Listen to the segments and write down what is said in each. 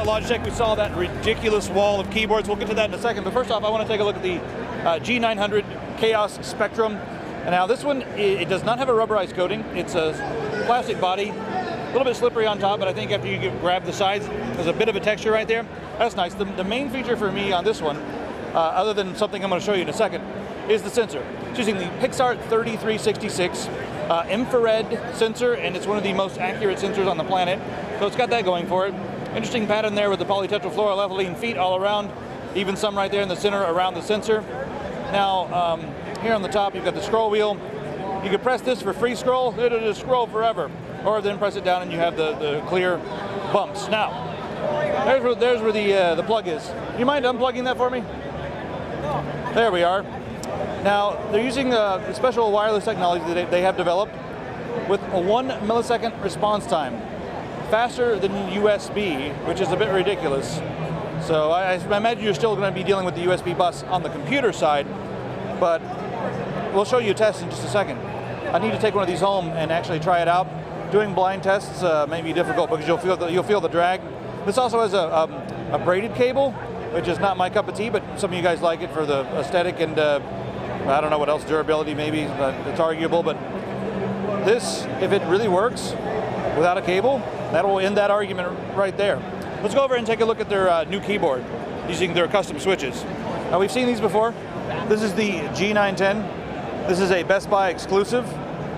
Logitech, we saw that ridiculous wall of keyboards. We'll get to that in a second, but first off, I want to take a look at the G900 Chaos Spectrum. And now this one, it does not have a rubberized coating. It's a plastic body, a little bit slippery on top, but I think after you grab the sides, there's a bit of a texture right there. That's nice. The main feature for me on this one, other than something I'm going to show you in a second, is the sensor. It's using the Pixart 3366 infrared sensor, and it's one of the most accurate sensors on the planet. So it's got that going for it. Interesting pattern there with the polytetrafluoroethylene feet all around, even some right there in the center around the sensor. Now, here on the top, you've got the scroll wheel. You can press this for free scroll, it'll just scroll forever. Or then press it down and you have the clear bumps. Now, there's where the plug is. You mind unplugging that for me? There we are. Now, they're using a special wireless technology that they have developed with a 1 millisecond response time. Faster than USB, which is a bit ridiculous. So I imagine you're still going to be dealing with the USB bus on the computer side, but we'll show you a test in just a second. I need to take one of these home and actually try it out. Doing blind tests may be difficult because you'll feel the drag. This also has a braided cable, which is not my cup of tea, but some of you guys like it for the aesthetic and I don't know what else, durability maybe, it's arguable, but this, if it really works without a cable, that will end that argument right there. Let's go over and take a look at their new keyboard using their custom switches. Now, we've seen these before. This is the G910. This is a Best Buy exclusive.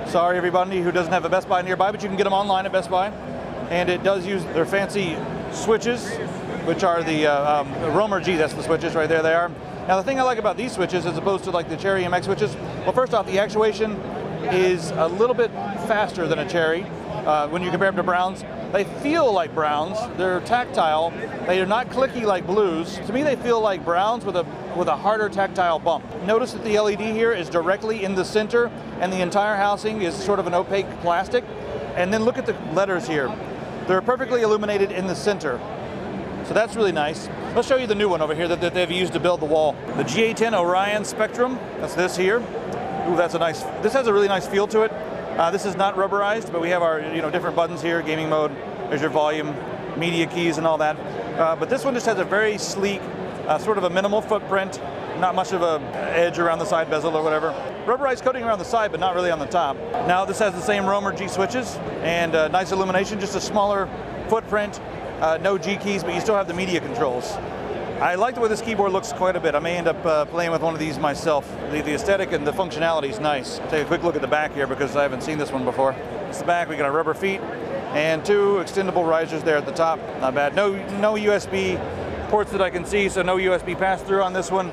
Sorry everybody who doesn't have a Best Buy nearby, but you can get them online at Best Buy. And it does use their fancy switches, which are the Romer G, that's the switches right there they are. Now the thing I like about these switches as opposed to like the Cherry MX switches, well, first off, the actuation is a little bit faster than a Cherry. When you compare them to Browns, they feel like Browns. They're tactile. They are not clicky like Blues. To me, they feel like Browns with a harder tactile bump. Notice that the LED here is directly in the center, and the entire housing is sort of an opaque plastic. And then look at the letters here. They're perfectly illuminated in the center. So that's really nice. Let's show you the new one over here that they've used to build the wall. The G810 Orion Spectrum. That's this here. Ooh, that's a nice. This has a really nice feel to it. This is not rubberized, but we have our different buttons here, gaming mode, there's your volume, media keys and all that. But this one just has a very sleek, sort of a minimal footprint, not much of a edge around the side bezel or whatever. Rubberized coating around the side, but not really on the top. Now this has the same Romer G switches and nice illumination, just a smaller footprint, no G keys, but you still have the media controls. I like the way this keyboard looks quite a bit. I may end up playing with one of these myself. The aesthetic and the functionality is nice. Take a quick look at the back here because I haven't seen this one before. It's the back. We got our rubber feet and two extendable risers there at the top. Not bad. No USB ports that I can see, so no USB pass-through on this one,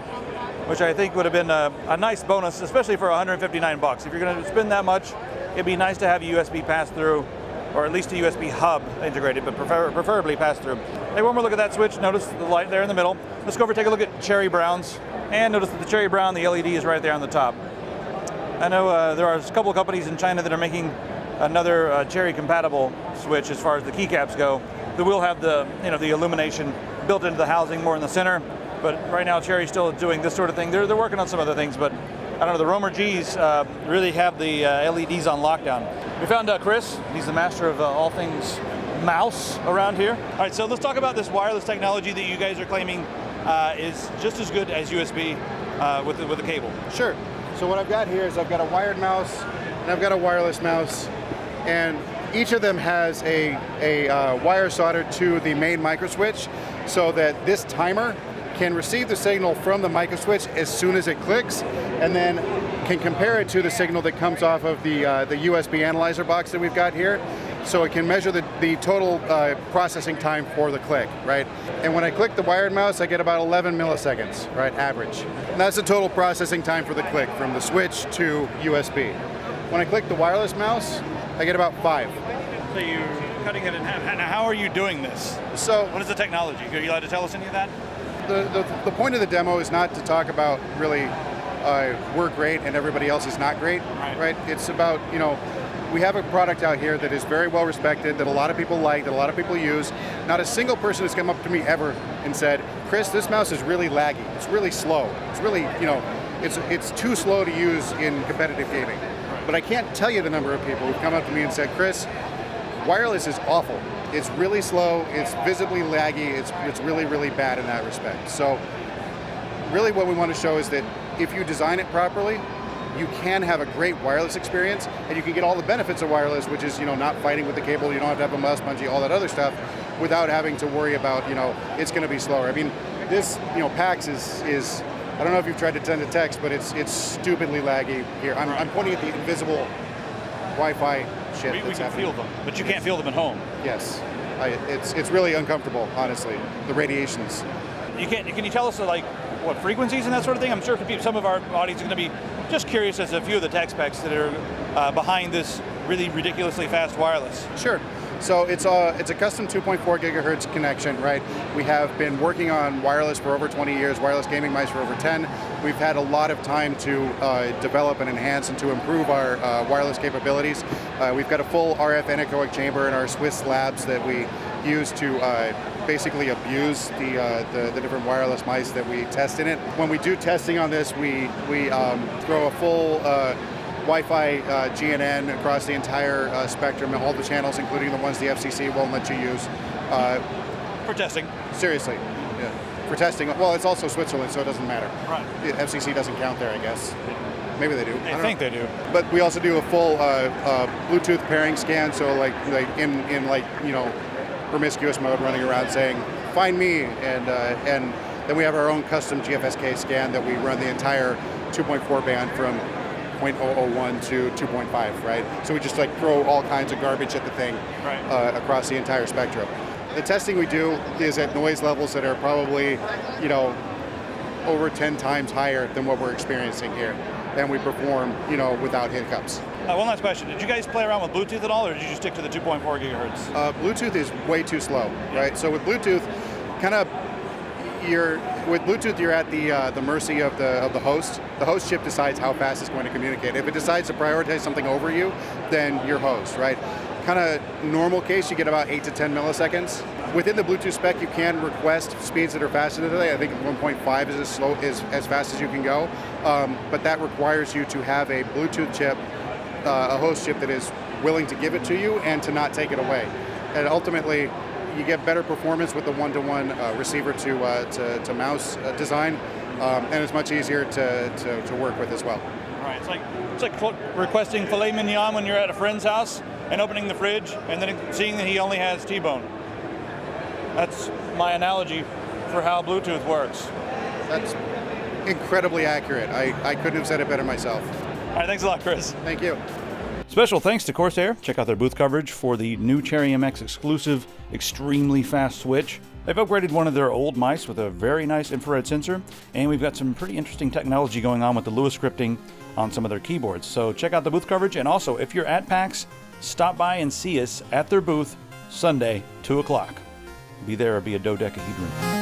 which I think would have been a nice bonus, especially for $159. If you're going to spend that much, it'd be nice to have a USB pass-through, or at least a USB hub integrated, but preferably pass-through. Hey, one more look at that switch. Notice the light there in the middle. Let's go over and take a look at Cherry Browns. And notice that the Cherry Brown, the LED is right there on the top. I know there are a couple of companies in China that are making another Cherry compatible switch as far as the keycaps go. That will have the the illumination built into the housing more in the center. But right now Cherry's still doing this sort of thing. They're working on some other things, but I don't know, the Romer Gs really have the LEDs on lockdown. We found Chris. He's the master of all things mouse around here. All right, so let's talk about this wireless technology that you guys are claiming is just as good as USB with the cable. Sure. So what I've got here is I've got a wired mouse and I've got a wireless mouse, and each of them has a wire soldered to the main micro switch so that this timer can receive the signal from the micro switch as soon as it clicks, and then can compare it to the signal that comes off of the USB analyzer box that we've got here. So it can measure the total processing time for the click, right? And when I click the wired mouse, I get about 11 milliseconds, right, average. And that's the total processing time for the click from the switch to USB. When I click the wireless mouse, I get about 5. So you're cutting it in half. Now, how are you doing this? So what is the technology? Are you allowed to tell us any of that? The point of the demo is not to talk about really we're great and everybody else is not great, right? It's about we have a product out here that is very well respected, that a lot of people like, that a lot of people use. Not a single person has come up to me ever and said, Chris, this mouse is really laggy. It's really slow. It's really, it's too slow to use in competitive gaming. But I can't tell you the number of people who've come up to me and said, Chris, wireless is awful. It's really slow. It's visibly laggy. It's really, really bad in that respect. So really what we want to show is that if you design it properly, you can have a great wireless experience, and you can get all the benefits of wireless, which is, not fighting with the cable. You don't have to have a mouse bungee, all that other stuff, without having to worry about, it's going to be slower. I mean, this, PAX is I don't know if you've tried to send a text, but it's stupidly laggy here. I'm pointing at the invisible Wi-Fi shit We that's can happening. feel them, but you can't feel them at home. Yes, it's really uncomfortable, honestly. The radiations. Can you tell us what frequencies and that sort of thing? I'm sure some of our audience is going to be just curious as to a few of the tech specs that are behind this really ridiculously fast wireless. Sure. So it's a custom 2.4 gigahertz connection, right? We have been working on wireless for over 20 years, wireless gaming mice for over 10. We've had a lot of time to develop and enhance and to improve our wireless capabilities. We've got a full RF anechoic chamber in our Swiss labs that we use to basically abuse the different wireless mice that we test in it. When we do testing on this, we throw a full Wi-Fi GNN across the entire spectrum and all the channels, including the ones the FCC won't let you use. For testing. Seriously, yeah. For testing. Well, it's also Switzerland, so it doesn't matter. Right. The FCC doesn't count there, I guess. Maybe they do. I think they do. But we also do a full Bluetooth pairing scan, so like in promiscuous mode, running around saying, "Find me," and then we have our own custom GFSK scan that we run the entire 2.4 band from 0.001 to 2.5, right? So we just throw all kinds of garbage at the thing across the entire spectrum. The testing we do is at noise levels that are probably, over 10 times higher than what we're experiencing here. And we perform, without hiccups. One last question. Did you guys play around with Bluetooth at all, or did you just stick to the 2.4 gigahertz? Bluetooth is way too slow, right? So with Bluetooth, you're at the mercy of the host. The host chip decides how fast it's going to communicate. If it decides to prioritize something over you, then you're host, right? Normal case, you get about 8 to 10 milliseconds. Within the Bluetooth spec, you can request speeds that are faster than that. I think 1.5 is as fast as you can go, but that requires you to have a Bluetooth chip, a host chip that is willing to give it to you and to not take it away. And ultimately, you get better performance with the one-to-one receiver to mouse design, and it's much easier to work with as well. Right. It's like requesting filet mignon when you're at a friend's house and opening the fridge and then seeing that he only has T-bone. That's my analogy for how Bluetooth works. That's incredibly accurate. I couldn't have said it better myself. All right, thanks a lot, Chris. Thank you. Special thanks to Corsair. Check out their booth coverage for the new Cherry MX exclusive extremely fast switch. They've upgraded one of their old mice with a very nice infrared sensor, and we've got some pretty interesting technology going on with the Lewis scripting on some of their keyboards. So check out the booth coverage, and also if you're at PAX, stop by and see us at their booth Sunday, 2 o'clock. Be there or be a dodecahedron.